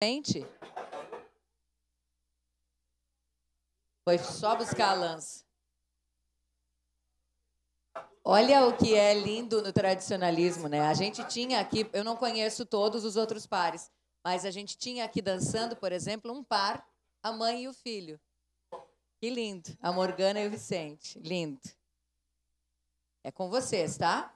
Gente, foi só buscar a lança. Olha o que é lindo no tradicionalismo, né? A gente tinha aqui, eu não conheço todos os outros pares, mas a gente tinha aqui dançando, por exemplo, um par, a mãe e o filho. Que lindo, a Morgana e o Vicente, lindo. É com vocês, tá?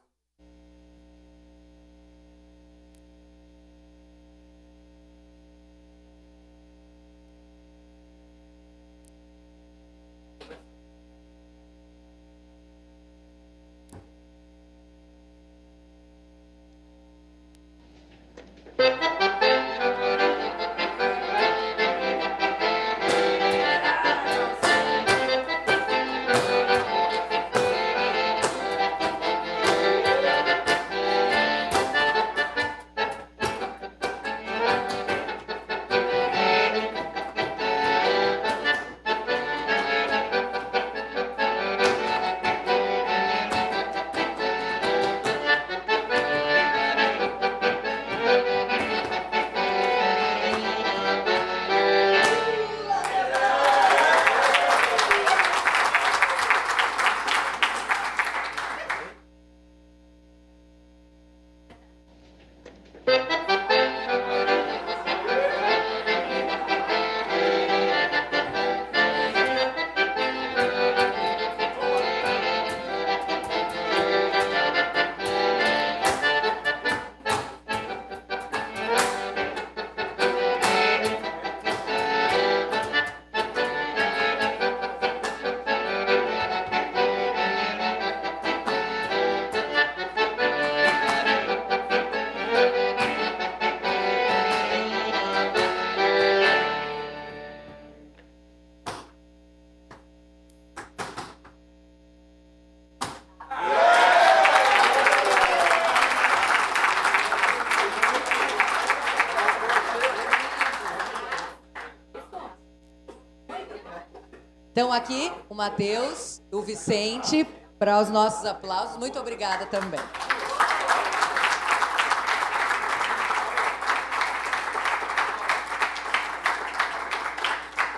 Então, aqui, o Matheus, o Vicente, para os nossos aplausos. Muito obrigada também.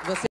Você